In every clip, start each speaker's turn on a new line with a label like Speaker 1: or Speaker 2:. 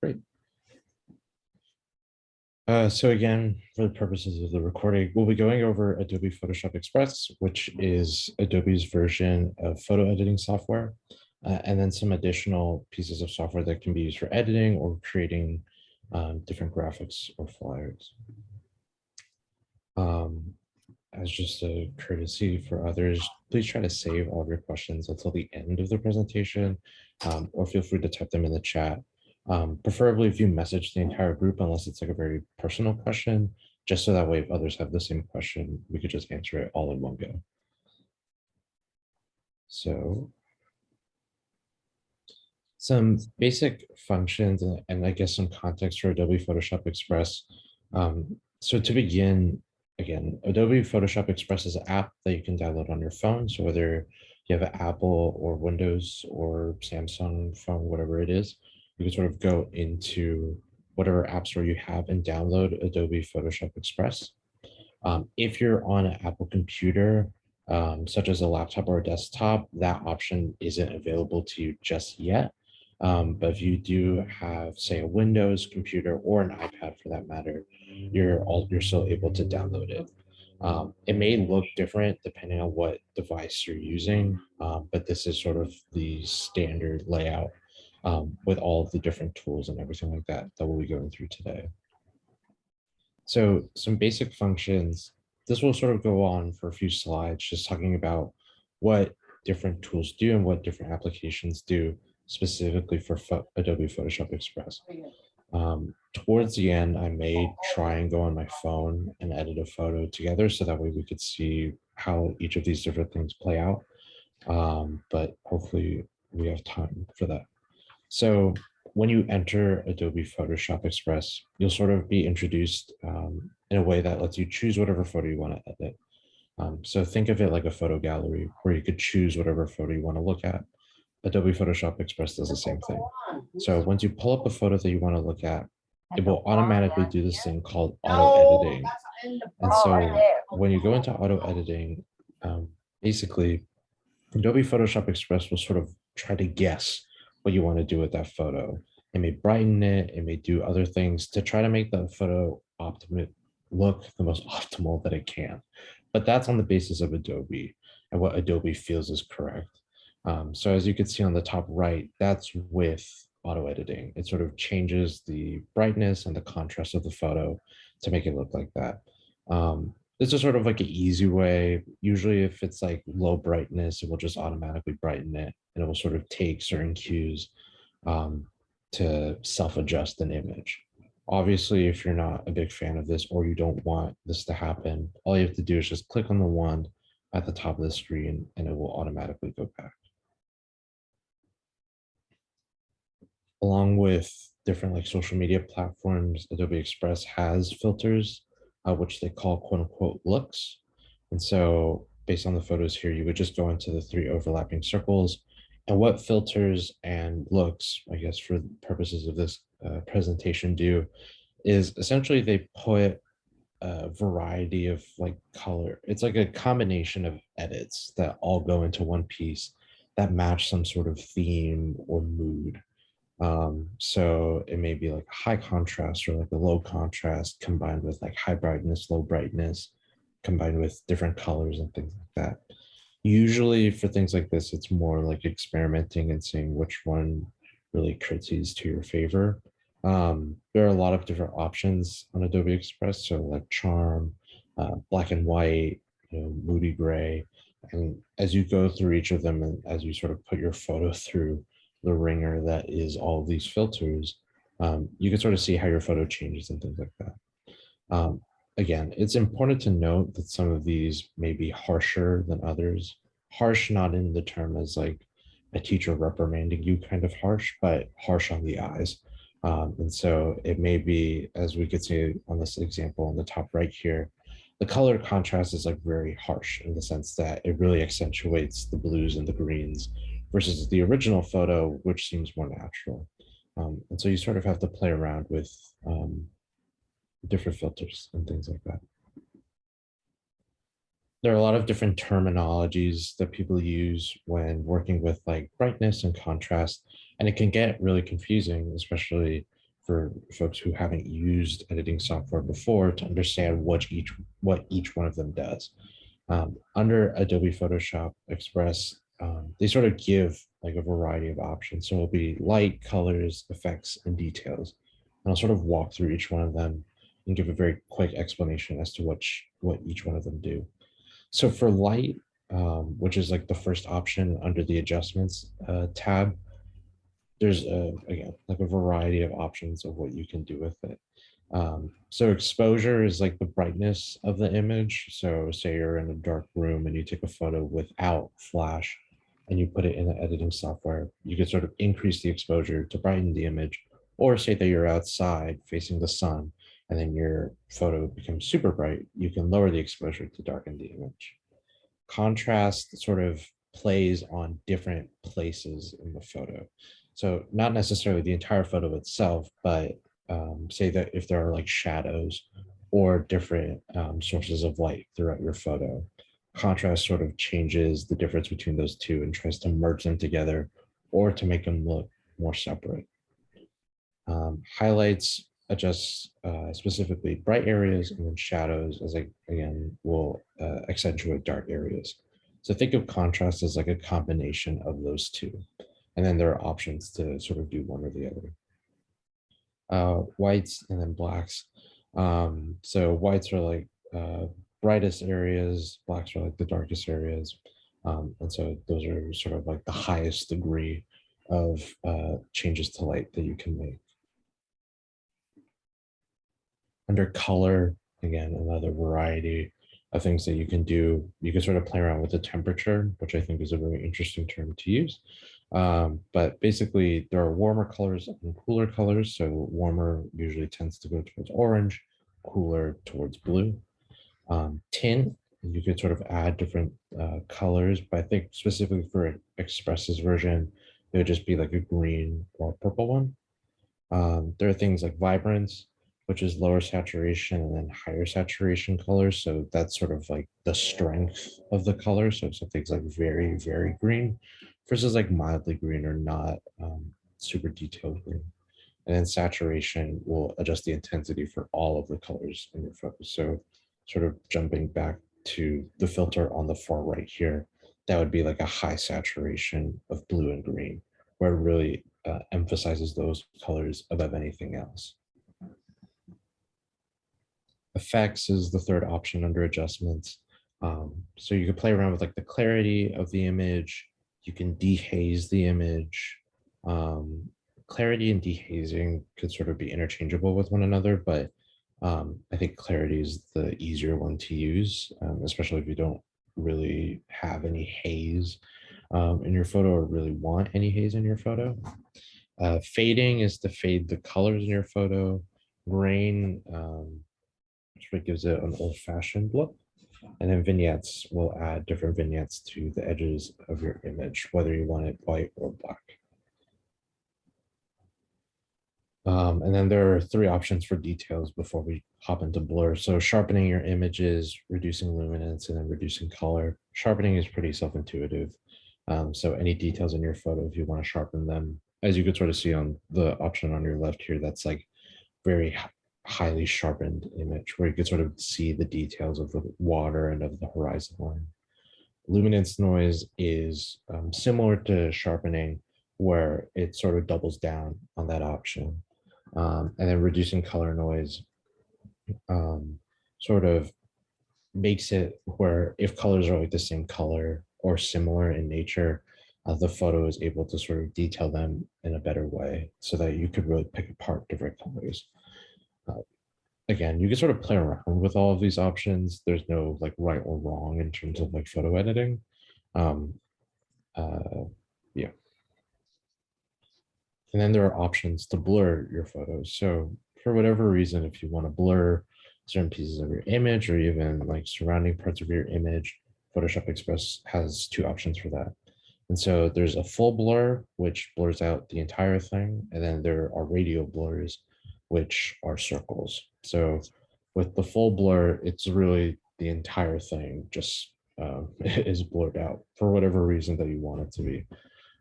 Speaker 1: Great. So again, for the purposes of the recording, we'll be going over Adobe Photoshop Express, which is Adobe's version of photo editing software, and then some additional pieces of software that can be used for editing or creating different graphics or flyers. As just a courtesy for others, please try to save all of your questions until the end of the presentation, or feel free to type them in the chat. Preferably if you message the entire group, unless it's like a very personal question, just so that way if others have the same question, we could just answer it all in one go. So some basic functions and I guess some context for Adobe Photoshop Express. So to begin, again, Adobe Photoshop Express is an app that you can download on your phone. So whether you have an Apple or Windows or Samsung phone, whatever it is, you can sort of go into whatever app store you have and download Adobe Photoshop Express. If you're on an Apple computer, such as a laptop or a desktop, that option isn't available to you just yet. But if you do have, say, a Windows computer or an iPad for that matter, you're still able to download it. It may look different depending on what device you're using, but this is sort of the standard layout with all of the different tools and everything like that that we'll be going through today. So some basic functions. This will sort of go on for a few slides, just talking about what different tools do and what different applications do specifically for Adobe Photoshop Express. Towards the end, I may try and go on my phone and edit a photo together so that way we could see how each of these different things play out. But hopefully we have time for that. So when you enter Adobe Photoshop Express, you'll sort of be introduced in a way that lets you choose whatever photo you want to edit. So think of it like a photo gallery where you could choose whatever photo you want to look at. Adobe Photoshop Express does the same thing. So once you pull up a photo that you want to look at, it will automatically do this thing called auto editing. And so when you go into auto editing, basically Adobe Photoshop Express will sort of try to guess what you want to do with that photo. It may brighten it, it may do other things to try to make the photo look the most optimal that it can. But that's on the basis of Adobe and what Adobe feels is correct. So as you can see on the top right, that's with auto editing. It sort of changes the brightness and the contrast of the photo to make it look like that. This is sort of like an easy way. Usually if it's like low brightness, it will just automatically brighten it and it will sort of take certain cues to self-adjust an image. Obviously, if you're not a big fan of this or you don't want this to happen, all you have to do is just click on the wand at the top of the screen and it will automatically go back. Along with different like social media platforms, Adobe Express has filters, which they call quote unquote looks. And so based on the photos here, you would just go into the 3 overlapping circles. And what filters and looks, I guess for the purposes of this presentation do, is essentially they put a variety of like color. It's like a combination of edits that all go into one piece that match some sort of theme or mood. So it may be like high contrast or like a low contrast combined with like high brightness, low brightness, combined with different colors and things like that. Usually for things like this, it's more like experimenting and seeing which one really criticizes to your favor. There are a lot of different options on Adobe Express. So like charm, black and white, moody gray. And as you go through each of them and as you sort of put your photo through the ringer that is all of these filters, you can sort of see how your photo changes and things like that. Again, it's important to note that some of these may be harsher than others. Harsh, not in the term as like a teacher reprimanding you kind of harsh, but harsh on the eyes. And so it may be, as we could see on this example on the top right here, the color contrast is like very harsh in the sense that it really accentuates the blues and the greens versus the original photo, which seems more natural. And so you sort of have to play around with different filters and things like that. There are a lot of different terminologies that people use when working with like brightness and contrast. And it can get really confusing, especially for folks who haven't used editing software before to understand what each one of them does. Under Adobe Photoshop Express, they sort of give like a variety of options. So it'll be light, colors, effects, and details. And I'll sort of walk through each one of them and give a very quick explanation as to what each one of them do. So for light, which is like the first option under the adjustments tab, there's again like a variety of options of what you can do with it. So exposure is like the brightness of the image. So say you're in a dark room and you take a photo without flash and you put it in the editing software, you can sort of increase the exposure to brighten the image, or say that you're outside facing the sun and then your photo becomes super bright, you can lower the exposure to darken the image. Contrast sort of plays on different places in the photo. So not necessarily the entire photo itself, but say that if there are like shadows or different sources of light throughout your photo, contrast sort of changes the difference between those two and tries to merge them together or to make them look more separate. Highlights adjusts specifically bright areas, and then shadows, as I again will accentuate dark areas. So think of contrast as like a combination of those two. And then there are options to sort of do one or the other. Whites and then blacks. So whites are like brightest areas, blacks are like the darkest areas. And so those are sort of like the highest degree of changes to light that you can make. Under color, again, another variety of things that you can do. You can sort of play around with the temperature, which I think is a very interesting term to use. But basically, there are warmer colors and cooler colors. So warmer usually tends to go towards orange, cooler towards blue. Tint, you could sort of add different colors, but I think specifically for Express's version, it would just be like a green or purple one. There are things like vibrance, which is lower saturation and then higher saturation colors. So that's sort of like the strength of the color. So something's like very, very green versus like mildly green or not super detailed green. And then saturation will adjust the intensity for all of the colors in your photo. So sort of jumping back to the filter on the far right here, that would be like a high saturation of blue and green, where it really emphasizes those colors above anything else. Effects is the third option under adjustments. So you can play around with like the clarity of the image. You can dehaze the image. Clarity and dehazing could sort of be interchangeable with one another, but I think clarity is the easier one to use, especially if you don't really have any haze in your photo or really want any haze in your photo. Fading is to fade the colors in your photo. Grain sort of gives it an old-fashioned look. And then vignettes will add different vignettes to the edges of your image, whether you want it white or black. And then there are three options for details before we hop into blur. So sharpening your images, reducing luminance, and then reducing color. Sharpening is pretty self-intuitive. So any details in your photo, if you want to sharpen them, as you could sort of see on the option on your left here, that's like very highly sharpened image where you could sort of see the details of the water and of the horizon line. Luminance noise is similar to sharpening, where it sort of doubles down on that option. And then reducing color noise sort of makes it where if colors are like the same color or similar in nature, the photo is able to sort of detail them in a better way so that you could really pick apart different colors. Again, you can sort of play around with all of these options. There's no like right or wrong in terms of like photo editing. Um, yeah. And then there are options to blur your photos. So for whatever reason, if you want to blur certain pieces of your image or even like surrounding parts of your image, Photoshop Express has two options for that. And so there's a full blur, which blurs out the entire thing. And then there are radial blurs, which are circles. So with the full blur, it's really the entire thing just is blurred out for whatever reason that you want it to be.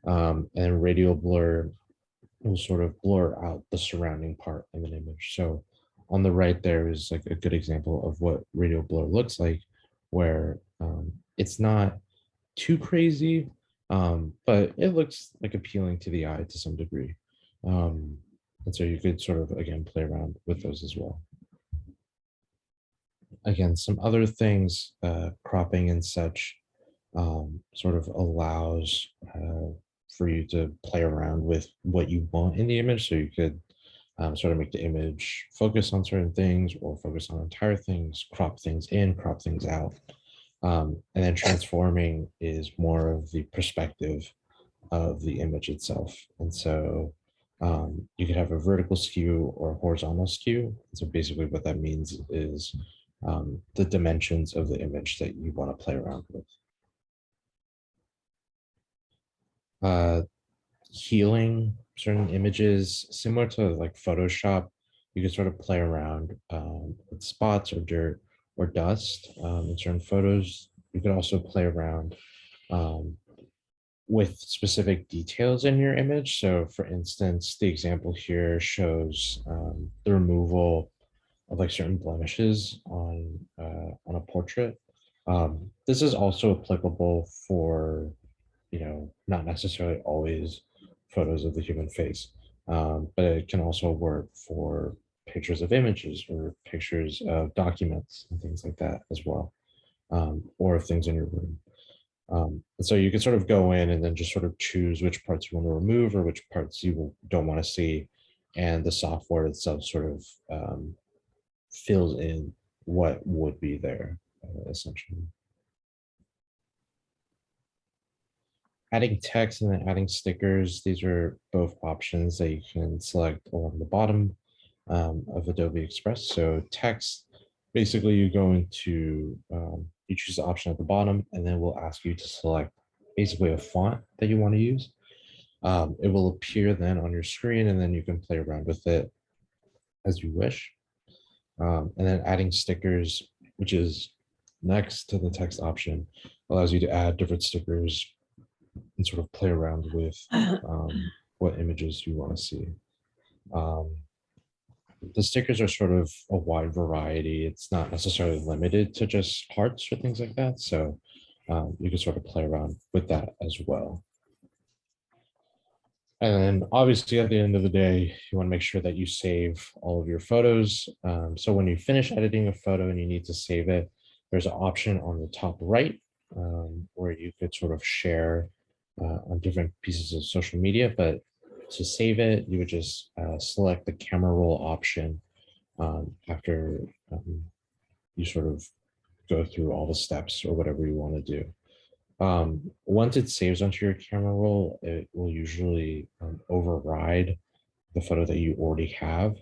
Speaker 1: And radial blur will sort of blur out the surrounding part of an image. So on the right there is like a good example of what radial blur looks like, where it's not too crazy, but it looks like appealing to the eye to some degree. Um, and so you could sort of, again, play around with those as well. Again, some other things, cropping and such, sort of allows for you to play around with what you want in the image. So you could sort of make the image focus on certain things or focus on entire things, crop things in, crop things out. And then transforming is more of the perspective of the image itself. And so you could have a vertical skew or a horizontal skew. So basically what that means is the dimensions of the image that you want to play around with. Uh, Healing certain images, similar to like Photoshop, you can sort of play around with spots or dirt or dust in certain photos. You could also play around um, with specific details in your image. So for instance, the example here shows the removal of like certain blemishes on a portrait. This is also applicable for, not necessarily always photos of the human face, but it can also work for pictures of images or pictures of documents and things like that as well, or of things in your room. And so you can sort of go in and then just sort of choose which parts you want to remove or which parts you don't want to see. And the software itself sort of fills in what would be there, essentially. Adding text and then adding stickers, these are both options that you can select along the bottom of Adobe Express. So text, basically you go into, you choose the option at the bottom, and then we'll ask you to select basically a font that you want to use. It will appear then on your screen, and then you can play around with it as you wish. And then adding stickers, which is next to the text option, allows you to add different stickers and sort of play around with what images you want to see. Um, the stickers are sort of a wide variety. It's not necessarily limited to just hearts or things like that. So you can sort of play around with that as well. And then obviously at the end of the day, you want to make sure that you save all of your photos. So when you finish editing a photo and you need to save it, there's an option on the top right where you could sort of share on different pieces of social media. But to save it, you would just select the camera roll option after you sort of go through all the steps or whatever you want to do. Once it saves onto your camera roll, it will usually override the photo that you already have.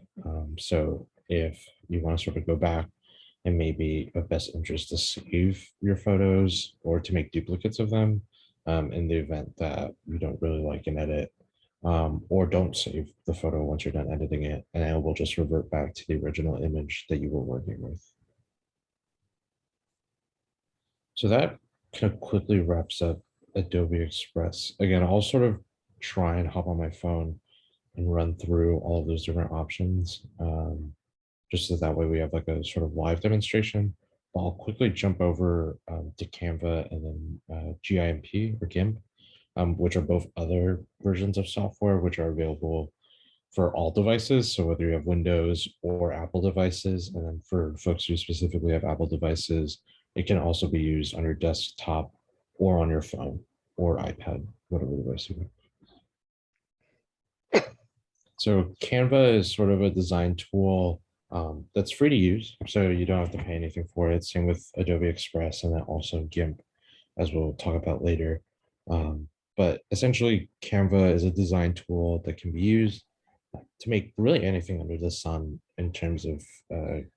Speaker 1: So if you want to sort of go back and maybe of best interest to save your photos or to make duplicates of them in the event that you don't really like an edit, or don't save the photo once you're done editing it, and it will just revert back to the original image that you were working with. So that kind of quickly wraps up Adobe Express. Again, I'll sort of try and hop on my phone and run through all of those different options, just so that way we have like a sort of live demonstration. But I'll quickly jump over to Canva and then GIMP or GIMP, which are both other versions of software which are available for all devices. So whether you have Windows or Apple devices, and then for folks who specifically have Apple devices, it can also be used on your desktop or on your phone or iPad, whatever device you have. So Canva is sort of a design tool that's free to use, so you don't have to pay anything for it. Same with Adobe Express and then also GIMP, as we'll talk about later. But essentially, Canva is a design tool that can be used to make really anything under the sun in terms of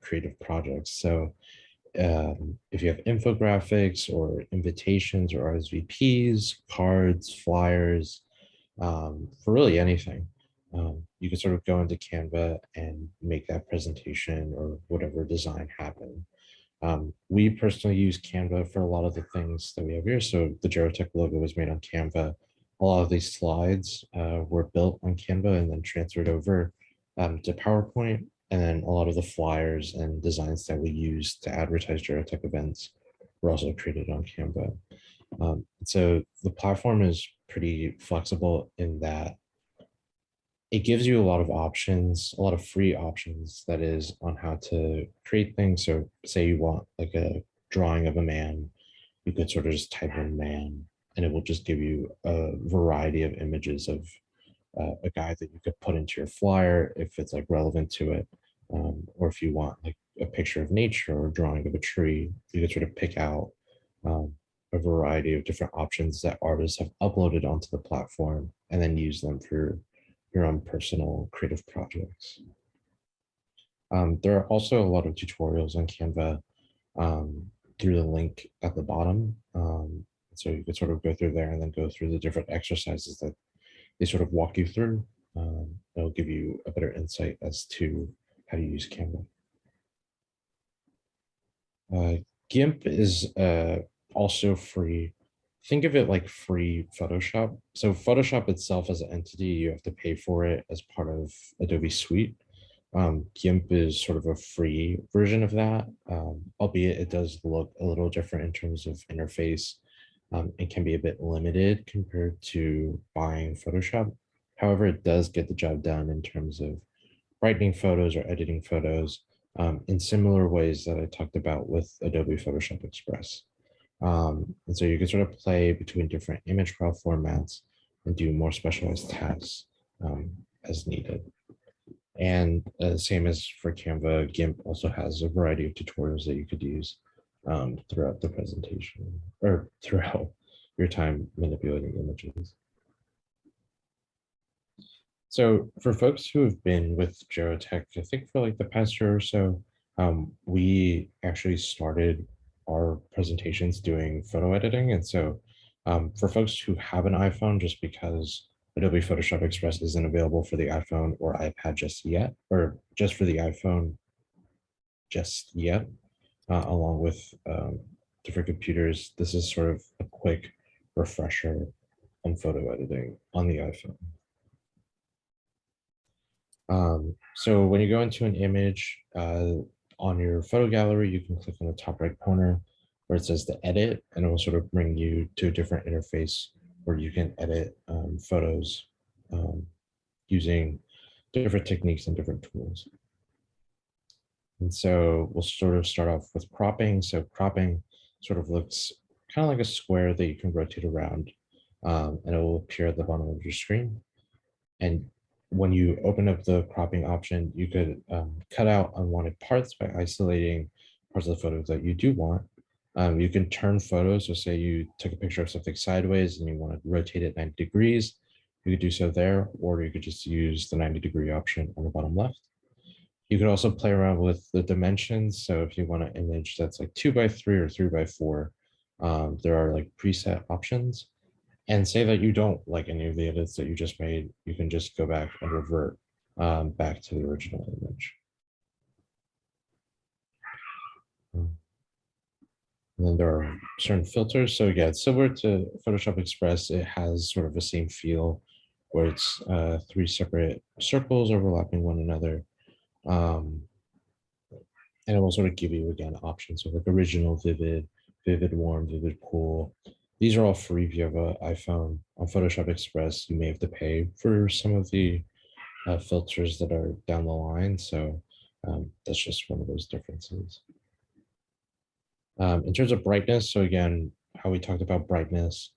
Speaker 1: creative projects. So if you have infographics or invitations or RSVPs, cards, flyers, for really anything, you can sort of go into Canva and make that presentation or whatever design happen. We personally use Canva for a lot of the things that we have here. So the Gerotech logo was made on Canva. a lot of these slides were built on Canva and then transferred over to PowerPoint. And then a lot of the flyers and designs that we use to advertise Gerotech events were also created on Canva. So the platform is pretty flexible in that it gives you a lot of options, a lot of free options, that is, on how to create things. So say you want like a drawing of a man, you could sort of just type in man and it will just give you a variety of images of a guy that you could put into your flyer if it's like relevant to it. Or if you want like a picture of nature or a drawing of a tree, you could sort of pick out um, a variety of different options that artists have uploaded onto the platform and then use them for your own personal creative projects. There are also a lot of tutorials on Canva um, through the link at the bottom. So you could sort of go through there and then go through the different exercises that they sort of walk you through. It'll give you a better insight as to how to use Canva. GIMP is also free. Think of it like free Photoshop. So Photoshop itself as an entity, you have to pay for it as part of Adobe Suite. GIMP is sort of a free version of that, albeit it does look a little different in terms of interface. It can be a bit limited compared to buying Photoshop. However, it does get the job done in terms of brightening photos or editing photos in similar ways that I talked about with Adobe Photoshop Express. And so you can sort of play between different image file formats and do more specialized tasks as needed. And same as for Canva, GIMP also has a variety of tutorials that you could use throughout the presentation or throughout your time manipulating images. So for folks who have been with Gerotech, I think for like the past year or so, we actually started our presentations doing photo editing. And so for folks who have an iPhone, just because Adobe Photoshop Express isn't available for the iPhone or iPad just yet, or just for the iPhone just yet, along with different computers, this is sort of a quick refresher on photo editing on the iPhone. So when you go into an image on your photo gallery, you can click on the top right corner where it says to edit, and it will sort of bring you to a different interface where you can edit photos using different techniques and different tools. And so we'll sort of start off with cropping. So cropping sort of looks kind of like a square that you can rotate around, and it will appear at the bottom of your screen. And when you open up the cropping option, you could cut out unwanted parts by isolating parts of the photos that you do want. You can turn photos. So say you took a picture of something sideways and you want to rotate it 90 degrees, you could do so there, or you could just use the 90-degree option on the bottom left. You could also play around with the dimensions. So if you want an image that's like 2x3 or 3x4, there are like preset options. And say that you don't like any of the edits that you just made, you can just go back and revert back to the original image. And then there are certain filters. So again, similar to Photoshop Express, it has sort of the same feel where it's 3 separate circles overlapping one another. And it will sort of give you, again, options. So like original, vivid, vivid, warm, vivid, cool. These are all free if you have an iPhone. On Photoshop Express, you may have to pay for some of the filters that are down the line. So that's just one of those differences. In terms of brightness, so again, how we talked about brightness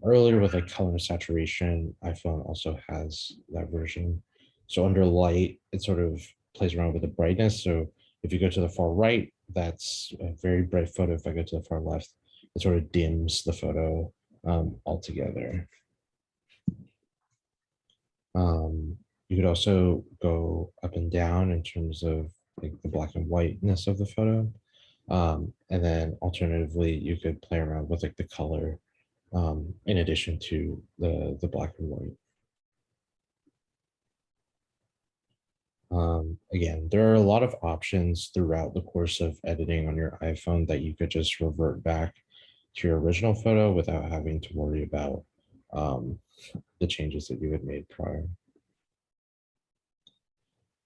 Speaker 1: earlier with like color saturation, iPhone also has that version. So under light, it sort of plays around with the brightness. So if you go to the far right, that's a very bright photo. If I go to the far left, it sort of dims the photo altogether. You could also go up and down in terms of like the black and whiteness of the photo. And then alternatively, you could play around with like the color in addition to the black and white. Again, there are a lot of options throughout the course of editing on your iPhone that you could just revert back to your original photo without having to worry about um, the changes that you had made prior.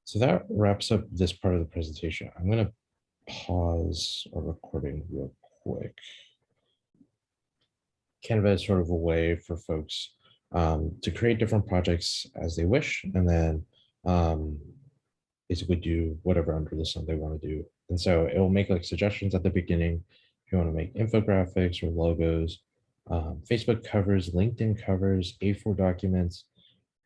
Speaker 1: So that wraps up this part of the presentation. I'm going to pause our recording real quick. Canva is sort of a way for folks to create different projects as they wish, and then um, basically do whatever under the sun they want to do. And so it will make like suggestions at the beginning if you want to make infographics or logos, Facebook covers, LinkedIn covers, A4 documents,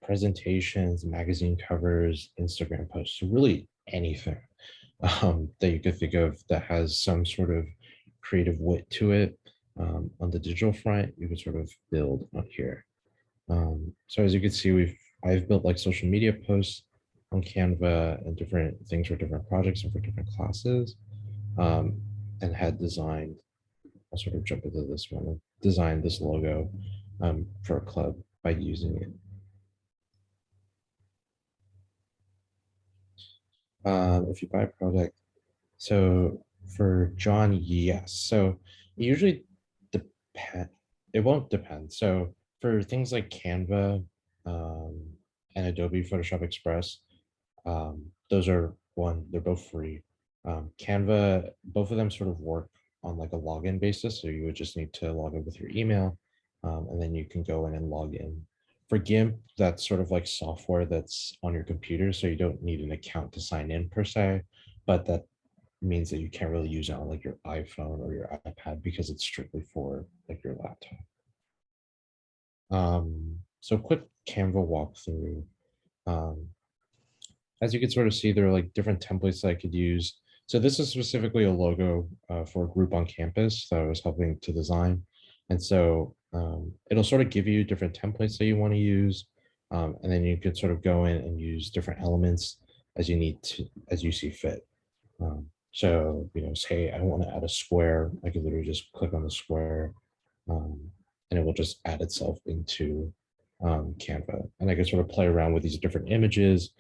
Speaker 1: presentations, magazine covers, Instagram posts, so really anything that you could think of that has some sort of creative wit to it. On the digital front, you could sort of build on here. So as you can see, I've built like social media posts on Canva and different things for different projects and for different classes, and had designed, I'll sort of jump into this one, designed this logo for a club by using it. If you buy a product, so for John, yes. So it usually depend. It won't depend. So for things like Canva and Adobe Photoshop Express, those are they're both free. Canva, both of them sort of work on like a login basis. So you would just need to log in with your email, and then you can go in and log in. For GIMP, that's sort of like software that's on your computer, so you don't need an account to sign in per se, but that means that you can't really use it on like your iPhone or your iPad because it's strictly for like your laptop. So quick Canva walkthrough. Um, as you can sort of see, there are like different templates that I could use. So this is specifically a logo for a group on campus that I was helping to design. And so it'll sort of give you different templates that you want to use. And then you could sort of go in and use different elements as you need to, as you see fit. So, say I want to add a square, I could literally just click on the square and it will just add itself into Canva. And I can sort of play around with these different images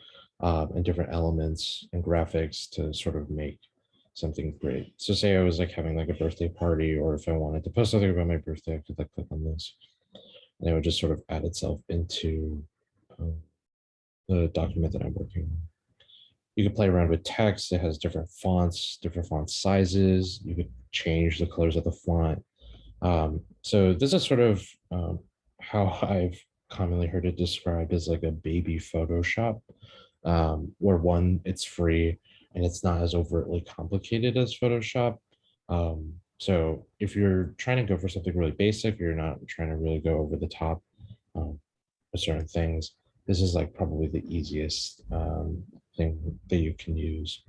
Speaker 1: and different elements and graphics to sort of make something great. So say I was like having like a birthday party, or if I wanted to post something about my birthday, I could like click on this and it would just sort of add itself into the document that I'm working on. You can play around with text. It has different fonts, different font sizes. You could change the colors of the font. So this is sort of how I've commonly heard it described as like a baby Photoshop, where one, it's free and it's not as overtly complicated as Photoshop. So if you're trying to go for something really basic, you're not trying to really go over the top with certain things, this is like probably the easiest thing that you can use.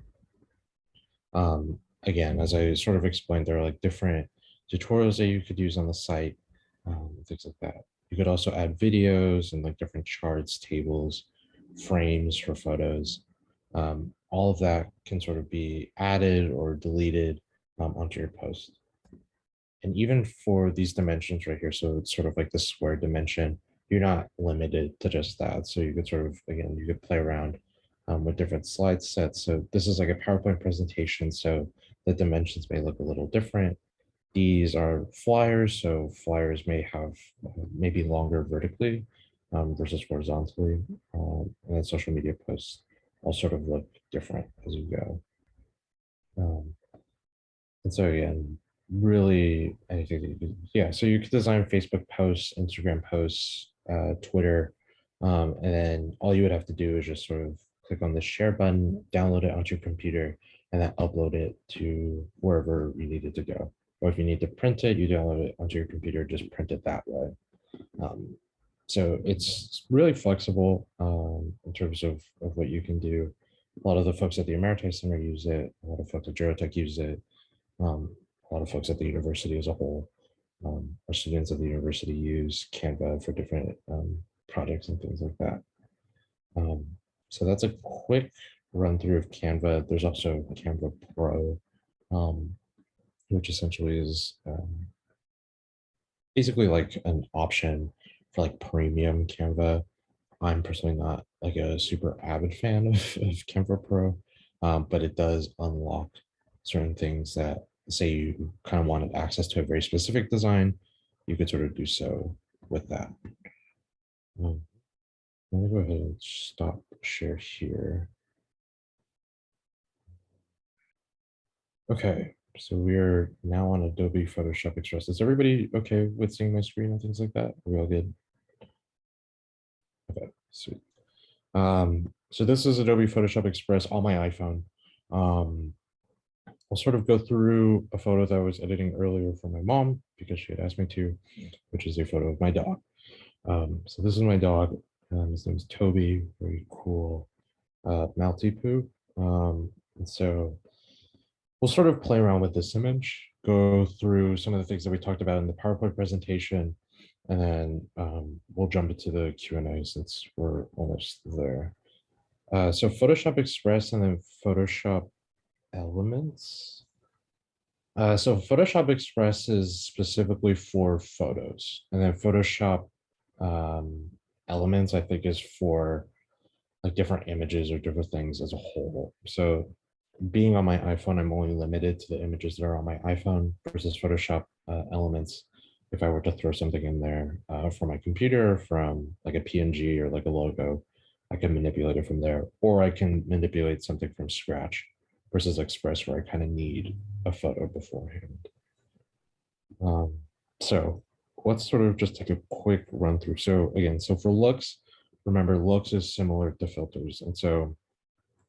Speaker 1: Again, as I sort of explained, there are like different tutorials that you could use on the site, things like that. You could also add videos and like different charts, tables, frames for photos. All of that can sort of be added or deleted onto your post. And even for these dimensions right here, so it's sort of like the square dimension, you're not limited to just that. So you could sort of, again, you could play around with different slide sets. So this is like a PowerPoint presentation, so the dimensions may look a little different. These are flyers, so flyers may have maybe longer vertically versus horizontally. And then social media posts all sort of look different as you go. And so again, really anything that you could, yeah. So you could design Facebook posts, Instagram posts, Twitter, and then all you would have to do is just sort of click on the share button, download it onto your computer, and then upload it to wherever you need it to go. Or if you need to print it, you download it onto your computer, just print it that way. So it's really flexible in terms of what you can do. A lot of the folks at the Emeritus Center use it. A lot of folks at Gerotech use it. A lot of folks at the university as a whole, our students at the university use Canva for different projects and things like that. So that's a quick run through of Canva. There's also Canva Pro, which essentially is basically like an option for like premium Canva. I'm personally not like a super avid fan of Canva Pro, but it does unlock certain things that, say you kind of wanted access to a very specific design, you could sort of do so with that. Um, Let me go ahead and stop share here. Okay, so we're now on Adobe Photoshop Express. Is everybody okay with seeing my screen and things like that? Are we all good? Okay, sweet. So this is Adobe Photoshop Express on my iPhone. Um, I'll sort of go through a photo that I was editing earlier for my mom because she had asked me to, which is a photo of my dog. So this is my dog. His name is Toby, very cool Maltipoo. And so we'll sort of play around with this image, go through some of the things that we talked about in the PowerPoint presentation, and then we'll jump into the Q&A since we're almost there. So Photoshop Express and then Photoshop Elements. So Photoshop Express is specifically for photos, and then Photoshop Elements, I think, is for like different images or different things as a whole. So being on my iPhone, I'm only limited to the images that are on my iPhone versus Photoshop Elements. If I were to throw something in there from my computer, from like a PNG or like a logo, I can manipulate it from there, or I can manipulate something from scratch versus Express where I kind of need a photo beforehand. Um, so let's sort of just take a quick run through. So again, so for looks, remember looks is similar to filters. And so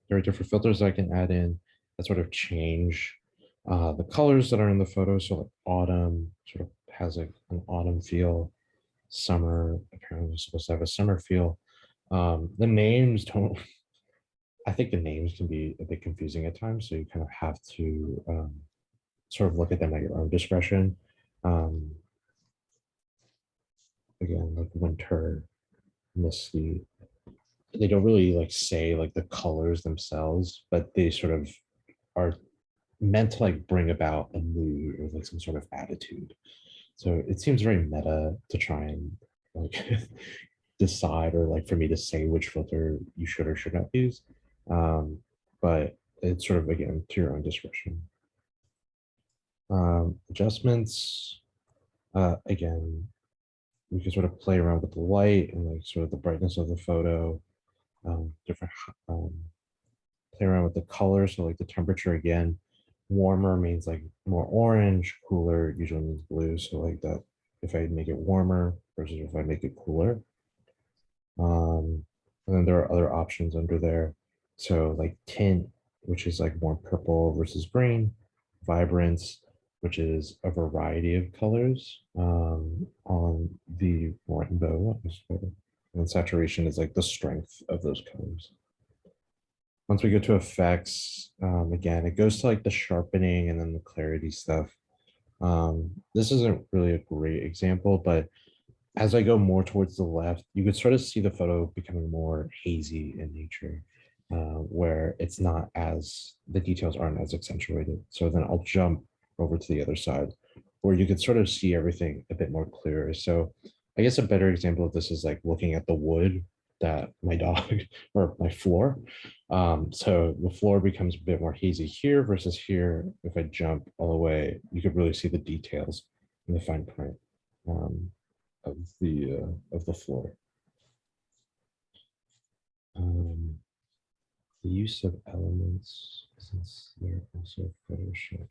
Speaker 1: there are different filters I can add in that sort of change the colors that are in the photo. So like autumn sort of has like an autumn feel. Summer apparently is supposed to have a summer feel. The names don't, I think the names can be a bit confusing at times. So you kind of have to sort of look at them at your own discretion. Um, Again, like winter, misty, they don't really like say like the colors themselves, but they sort of are meant to like bring about a mood or like some sort of attitude. So it seems very meta to try and like decide or like for me to say which filter you should or should not use. Um, but it's sort of again to your own discretion. Adjustments, again, we can sort of play around with the light and like sort of the brightness of the photo, different um, play around with the color. So like the temperature again, warmer means like more orange, cooler usually means blue. So like that, if I make it warmer versus if I make it cooler. And then there are other options under there. So like tint, which is like more purple versus green, vibrance, which is a variety of colors on the rainbow. And saturation is like the strength of those colors. Once we go to effects, again, it goes to like the sharpening and then the clarity stuff. This isn't really a great example, but as I go more towards the left, you could sort of see the photo becoming more hazy in nature, where it's not as, the details aren't as accentuated. So then I'll jump over to the other side where you could sort of see everything a bit more clearer. So I guess a better example of this is like looking at the wood that my dog or my floor. So the floor becomes a bit more hazy here versus here. If I jump all the way, you could really see the details in the fine print. Um, of the floor. Um, the use of elements since they're also Photoshop.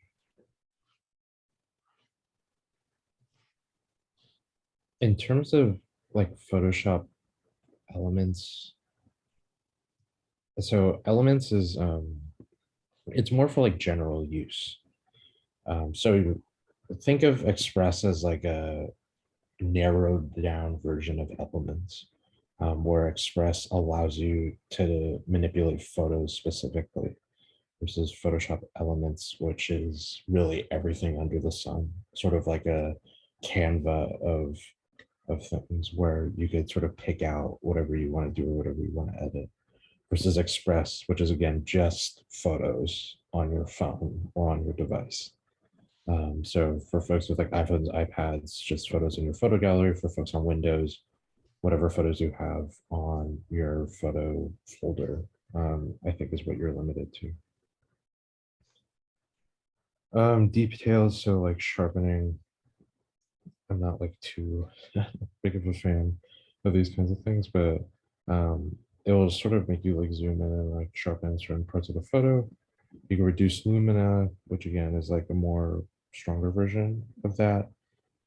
Speaker 1: In terms of like Photoshop elements, so elements is it's more for like general use. So think of Express as like a narrowed down version of elements, where Express allows you to manipulate photos specifically versus Photoshop Elements, which is really everything under the sun, sort of like a Canva of things where you could sort of pick out whatever you want to do or whatever you want to edit. Versus Express, which is again just photos on your phone or on your device. So for folks with like iPhones, iPads, just photos in your photo gallery. For folks on Windows, whatever photos you have on your photo folder, I think is what you're limited to. Details, so like sharpening, I'm not like too big of a fan. of these kinds of things, but it will sort of make you like zoom in and like sharpen certain parts of the photo. You can reduce lumina, which again is like a more stronger version of that,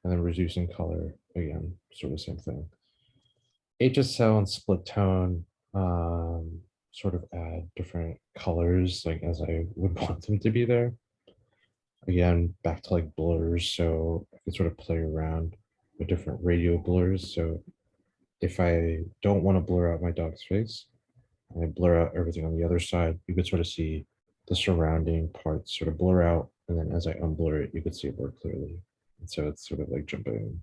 Speaker 1: and then reducing color again, sort of same thing. HSL and split tone sort of add different colors, like as I would want them to be there. Again, back to like blurs, so I can sort of play around with different radial blurs. So if I don't want to blur out my dog's face, I blur out everything on the other side, you could sort of see the surrounding parts sort of blur out. And then as I unblur it, you could see it more clearly. And so it's sort of like jumping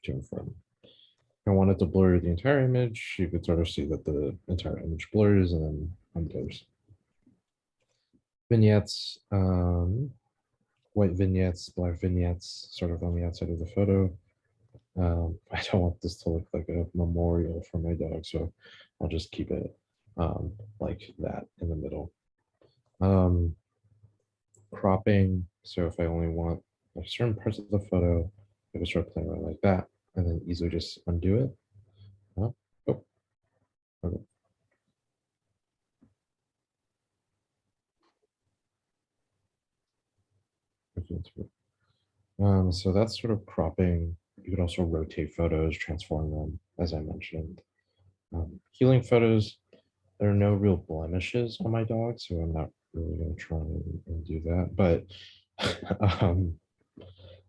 Speaker 1: to and from. If I wanted to blur the entire image, you could sort of see that the entire image blurs and then unblurs. Vignettes, white vignettes, black vignettes, sort of on the outside of the photo. I don't want this to look like a memorial for my dog, so I'll just keep it like that in the middle. Cropping, so if I only want like certain parts of the photo, I can start playing around like that and then easily just undo it. Oh, oh, okay. So that's sort of cropping. You could also rotate photos, transform them, as I mentioned. Healing photos, there are no real blemishes on my dog, so I'm not really going to try and do that. But um,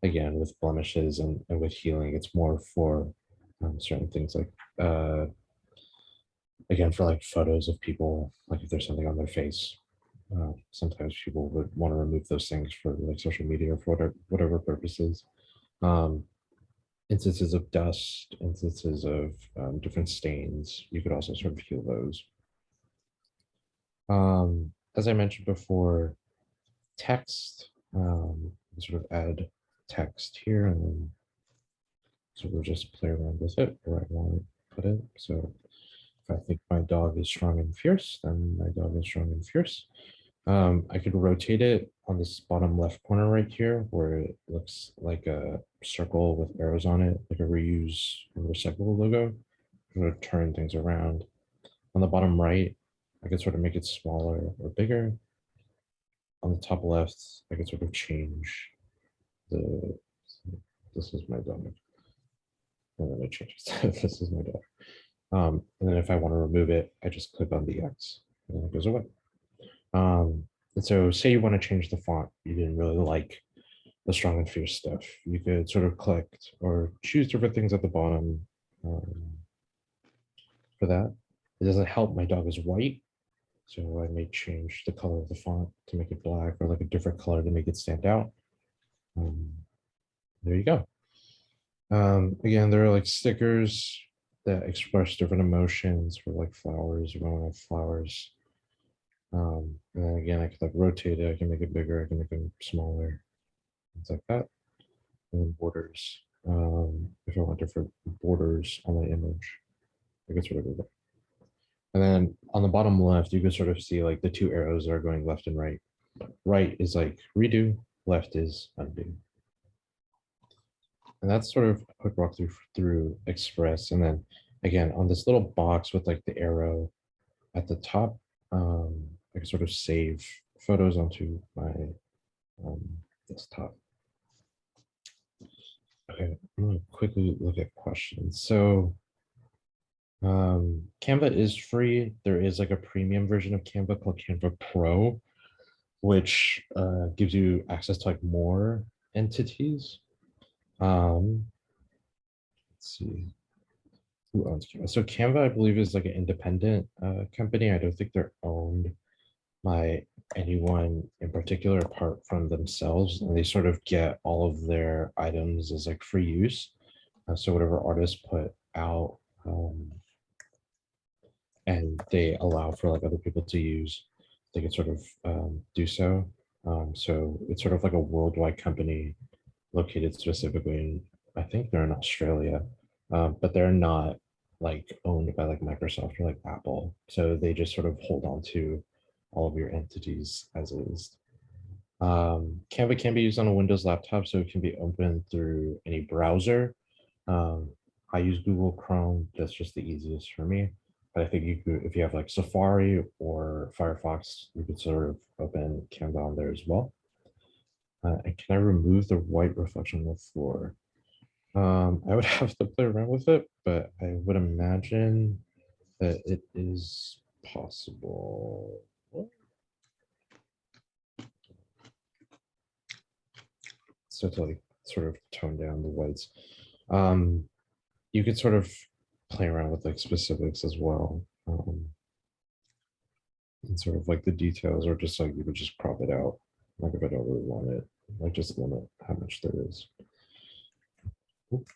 Speaker 1: again, with blemishes and with healing, it's more for certain things like, again, for like photos of people, like if there's something on their face. Sometimes people would want to remove those things for like social media or for whatever purposes. Um, Instances of dust, instances of different stains, you could also sort of heal those. As I mentioned before, text, sort of add text here and then sort of just play around with it where I want to put it. So if I think my dog is strong and fierce, then my dog is strong and fierce. I could rotate it on this bottom left corner right here where it looks like a circle with arrows on it, like a reuse and recycle logo. Sort of turn things around. On the bottom right, I could sort of make it smaller or bigger. On the top left, I could sort of change the, this is my dog. And then it changes, this is my dog. And then if I want to remove it, I just click on the X and then it goes away. And so say you want to change the font, you didn't really like the strong and fierce stuff. You could sort of click or choose different things at the bottom for that. It doesn't help my dog is white. So I may change the color of the font to make it black or like a different color to make it stand out. There you go. Again, there are like stickers that express different emotions for like flowers. If I want to have flowers. And then again, I could like rotate it. I can make it bigger. I can make it smaller. Things like that. And then borders. If I want different borders on my image, I could sort of go there. And then on the bottom left, you can sort of see like the two arrows that are going left and right. Right is like redo, left is undo. And that's sort of a quick walkthrough through Express. And then again, on this little box with like the arrow at the top, I can sort of save photos onto my desktop. Okay, I'm gonna quickly look at questions. So Canva is free. There is like a premium version of Canva called Canva Pro, which gives you access to like more entities. Let's see who owns Canva. So Canva, I believe, is like an independent company. I don't think they're owned by anyone in particular apart from themselves, and they sort of get all of their items as like free use. So whatever artists put out, and they allow for like other people to use, they can sort of do so. So it's sort of like a worldwide company located specifically in, I think they're in Australia, but they're not like owned by like Microsoft or like Apple. So they just sort of hold on to all of your entities as is. Canva can be used on a Windows laptop, so it can be opened through any browser. Um, I use Google Chrome. That's just the easiest for me. But I think you could, if you have like Safari or Firefox, you could sort of open Canva on there as well. And can I remove the white reflection on the floor? I would have to play around with it, but I would imagine that it is possible. So to like sort of tone down the whites. You could sort of play around with like specifics as well. And sort of like the details, or just like you would just crop it out. Like if I don't really want it, like just limit how much there is. Oop.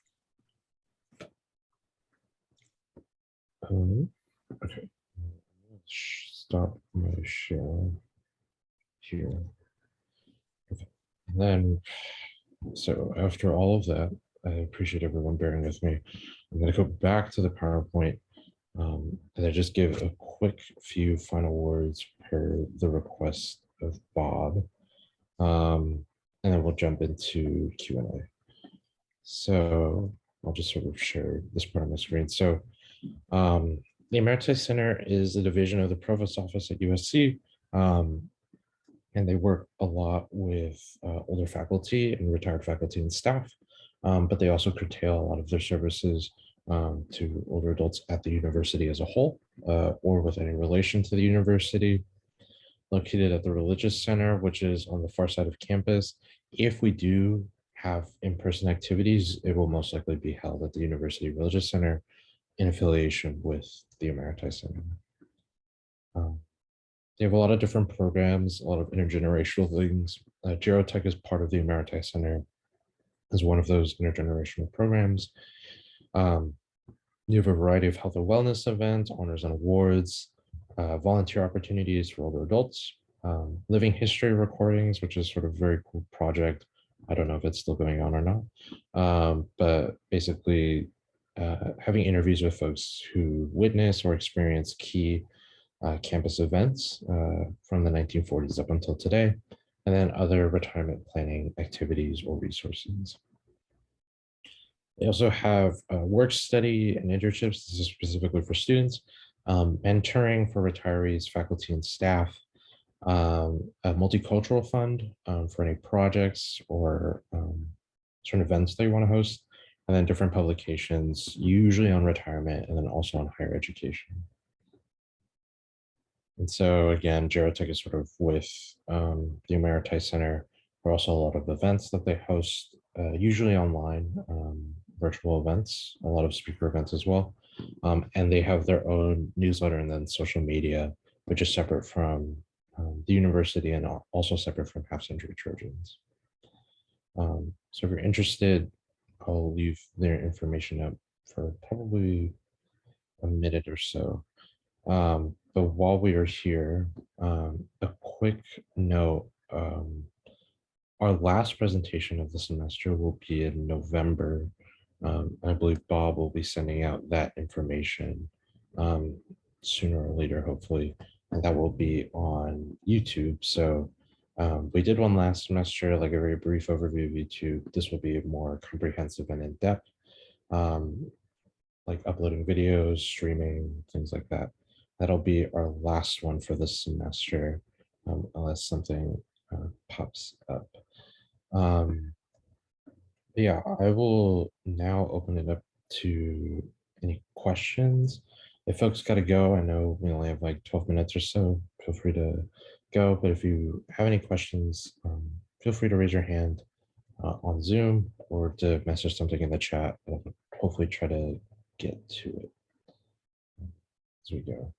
Speaker 1: Okay. Stop my share here. Okay. And then, so after all of that, I appreciate everyone bearing with me. I'm going to go back to the PowerPoint and I just give a quick few final words per the request of Bob. And then we'll jump into Q&A. So I'll just sort of share this part of my screen. So the Emeritus Center is a division of the Provost Office at USC. And they work a lot with older faculty and retired faculty and staff, but they also curtail a lot of their services to older adults at the university as a whole, or with any relation to the university. Located at the Religious Center, which is on the far side of campus. If we do have in-person activities, it will most likely be held at the University Religious Center in affiliation with the Emeritus Center. They have a lot of different programs, a lot of intergenerational things. Gerotech is part of the Emeritus Center as one of those intergenerational programs. You have a variety of health and wellness events, honors and awards, volunteer opportunities for older adults, living history recordings, which is sort of a very cool project. I don't know if it's still going on or not, but basically having interviews with folks who witness or experience key campus events from the 1940s up until today, and then other retirement planning activities or resources. They also have work study and internships. This is specifically for students, mentoring for retirees, faculty, and staff, a multicultural fund for any projects or certain events they want to host, and then different publications, usually on retirement and then also on higher education. And so again, Gerotech is sort of with the Emeritus Center. There are also a lot of events that they host, usually online, virtual events, a lot of speaker events as well. And they have their own newsletter and then social media, which is separate from the university and also separate from Half Century Trojans. So if you're interested, I'll leave their information up for probably a minute or so. But while we are here, a quick note, our last presentation of the semester will be in November. I believe Bob will be sending out that information sooner or later, hopefully, and that will be on YouTube. So we did one last semester, like a very brief overview of YouTube. This will be more comprehensive and in-depth, like uploading videos, streaming, things like that. That'll be our last one for this semester, unless something pops up. Yeah, I will now open it up to any questions. If folks got to go, I know we only have like 12 minutes or so. Feel free to go, but if you have any questions, feel free to raise your hand on Zoom or to message something in the chat. I'll hopefully try to get to it as we go.